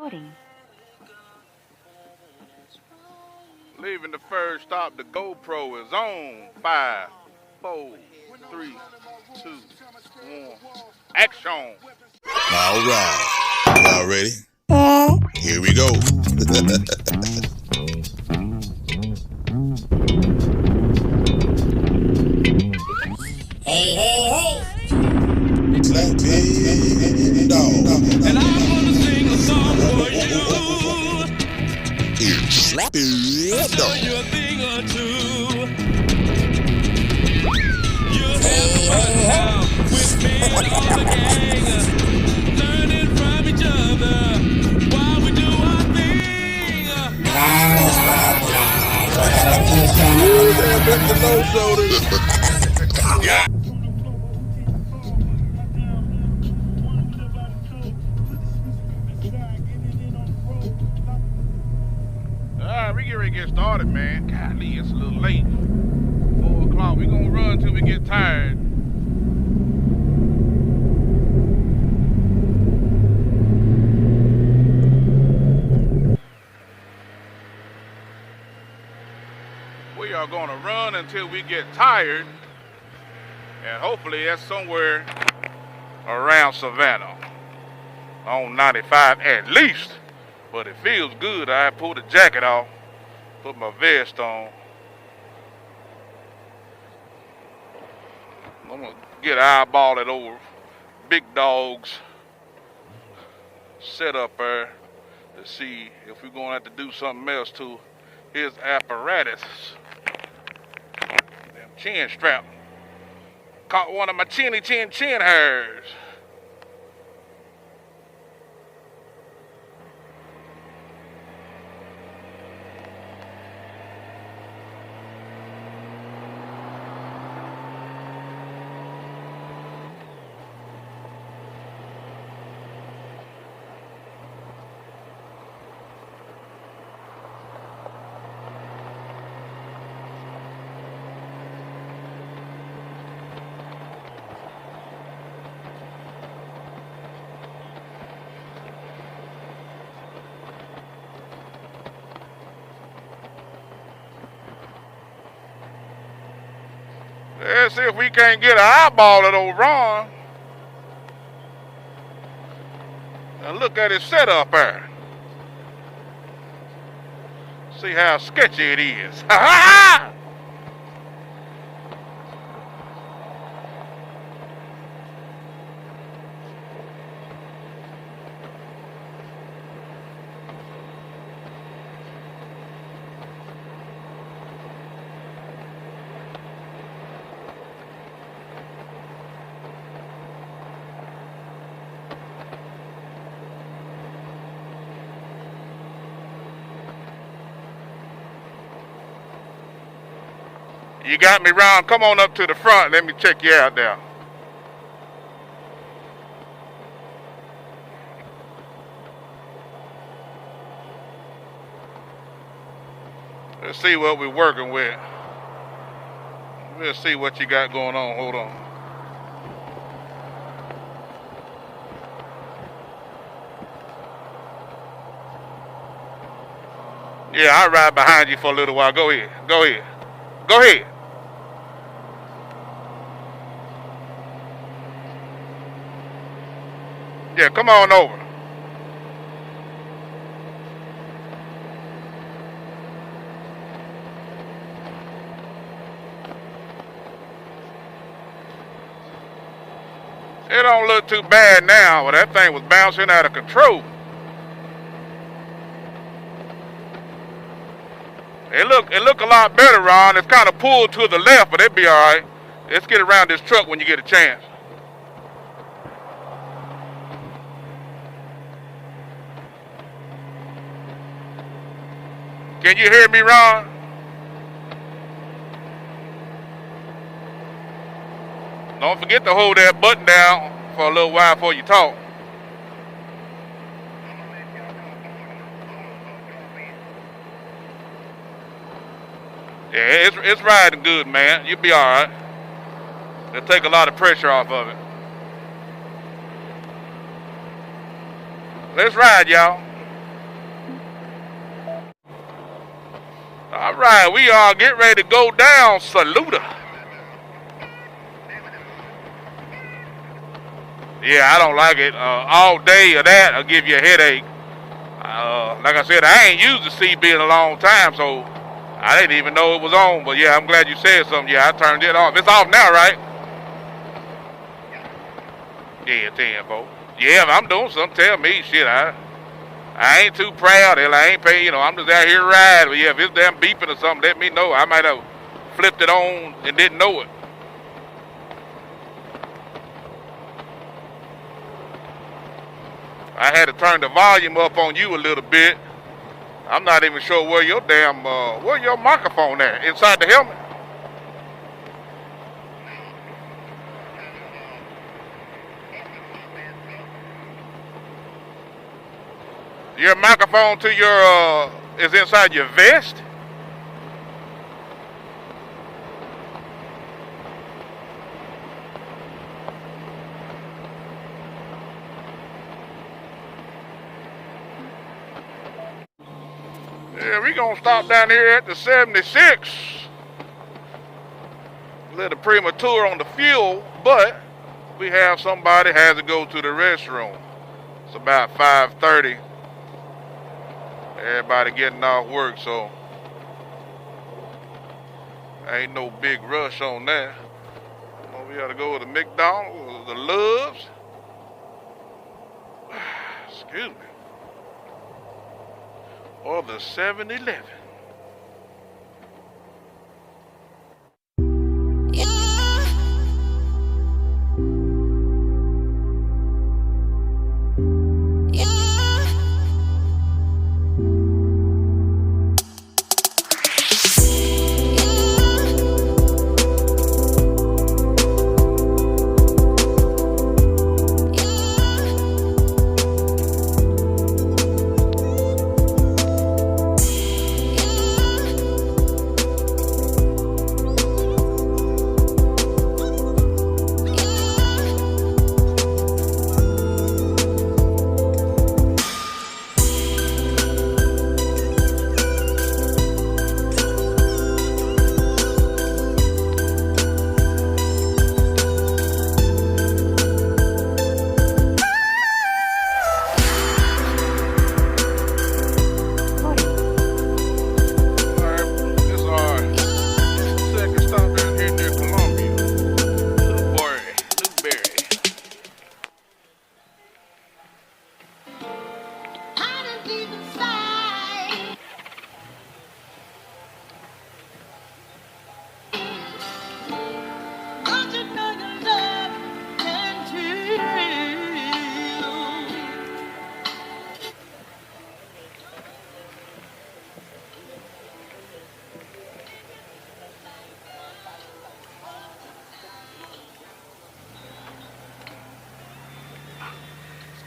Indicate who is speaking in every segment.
Speaker 1: recording.
Speaker 2: Leaving the first stop, the GoPro is on. 5, 4, 3, 2, 1. Action!
Speaker 3: All right. Y'all ready? Here we go. Hey. Slappy dog.
Speaker 4: And I'm gonna sing a song for you.
Speaker 3: It's Slappy
Speaker 4: Tell
Speaker 3: dog.
Speaker 4: you a thing or two. You have fun now with me and all the gang, learning from each other while we do our thing.
Speaker 2: Yeah. Alright, we get ready to get started, man. Golly, it's a little late. 4 o'clock. We gonna run till we get tired. We are gonna run until we get tired. And hopefully that's somewhere around Savannah. On 95 at least. But it feels good. I pulled the jacket off, put my vest on. I'm gonna get eyeball it over Big Dog's setup there to see if we're gonna have to do something else to his apparatus. Damn chin strap. Caught one of my chin hairs. Let's see if we can't get an eyeball at old Ron. Now look at his setup there. See how sketchy it is. Ha ha! You got me, Ron. Come on up to the front. Let me check you out there. Let's see what we're working with. We'll see what you got going on. Hold on. Yeah, I'll ride behind you for a little while. Go ahead. Go ahead. Go ahead. Yeah, come on over. It don't look too bad now, but that thing was bouncing out of control. It look a lot better, Ron. It's kind of pulled to the left, but it'll be all right. Let's get around this truck when you get a chance. Can you hear me, Ron? Don't forget to hold that button down for a little while before you talk. Yeah, it's riding good, man. You'll be all right. It'll take a lot of pressure off of it. Let's ride, y'all. right, we are getting ready to go down Saluda. Yeah, I don't like it. All day of that will give you a headache. Like I said, I ain't used the CB in a long time, so I didn't even know it was on. But yeah, I'm glad you said something. Yeah, I turned it off. It's off now, right? Yeah, 10, folks. Yeah, if I'm doing something, tell me. Shit, I ain't too proud. Hell, I ain't paying. You know, I'm just out here riding. But yeah, if it's damn beeping or something, let me know. I might have flipped it on and didn't know it. I had to turn the volume up on you a little bit. I'm not even sure where your where your microphone at? Inside the helmet? Your microphone to your, is inside your vest? Yeah, we gonna stop down here at the 76. A little premature on the fuel, but we have somebody has to go to the restroom. It's about 5:30. Everybody getting off work, so ain't no big rush on that. Well, we gotta go to the McDonald's, the Loves. Excuse me. Or the 7-Eleven.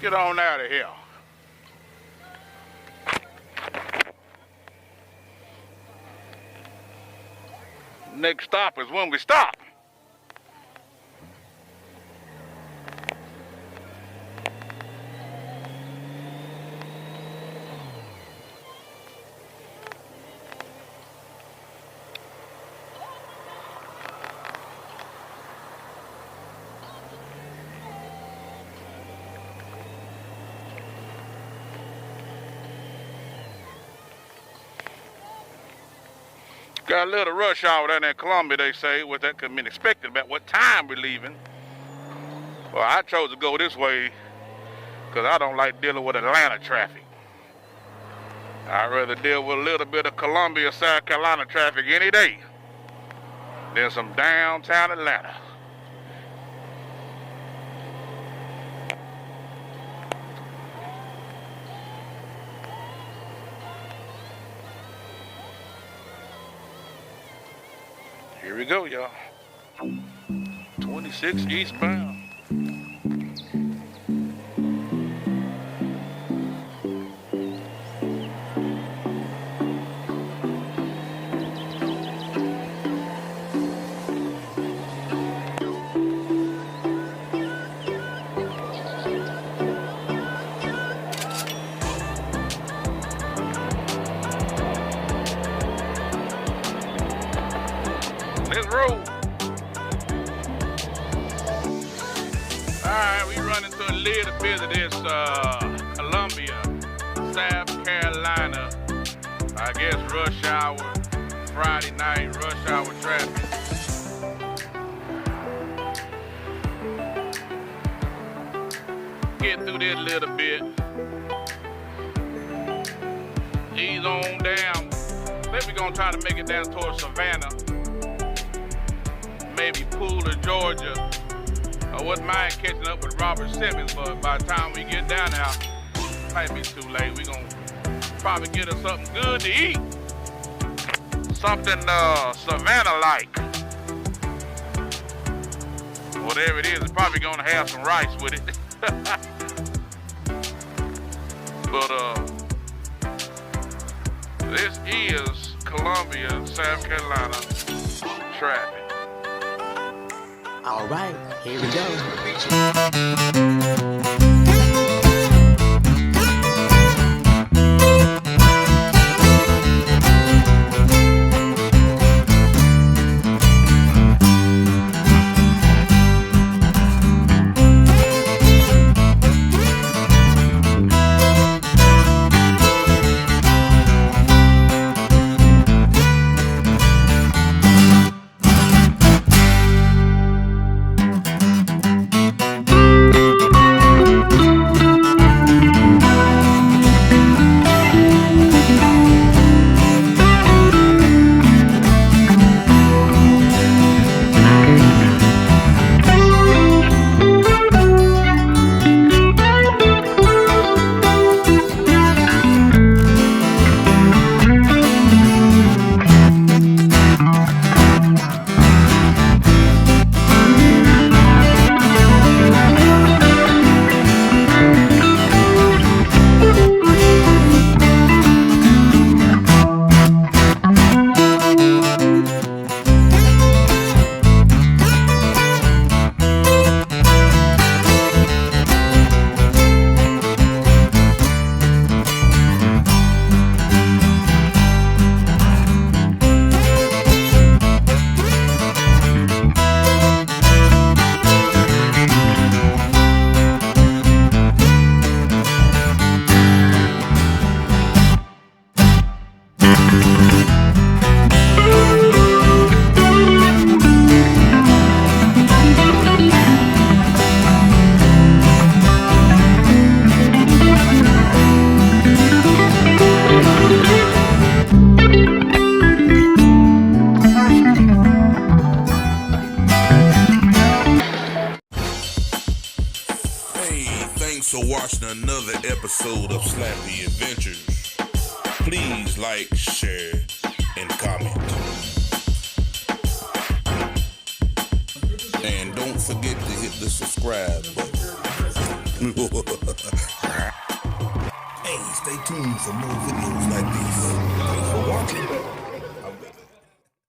Speaker 2: Get on out of here. Next stop is when we stop. Got a little rush hour down in Columbia, they say, what that could mean expected about what time we're leaving. Well, I chose to go this way because I don't like dealing with Atlanta traffic. I'd rather deal with a little bit of Columbia, South Carolina traffic any day than some downtown Atlanta. Here we go, y'all. 26 eastbound. road. Alright, we run into a little bit of this Columbia, South Carolina, I guess rush hour, Friday night rush hour traffic. Get through this little bit. Ease on down. Maybe we're gonna try to make it down towards Savannah. Maybe Pooler, Georgia. I wouldn't mind catching up with Robert Simmons, but by the time we get down there, it might be too late. We're gonna probably get us something good to eat. Something Savannah-like. Whatever it is, it's probably gonna have some rice with it. But this is Columbia, South Carolina traffic.
Speaker 1: All right, here we go.
Speaker 3: Thanks for watching another episode of Slappy Adventures. Please like, share, and comment. And don't forget to hit the subscribe button. Hey, stay tuned for more videos like these. Thanks for watching.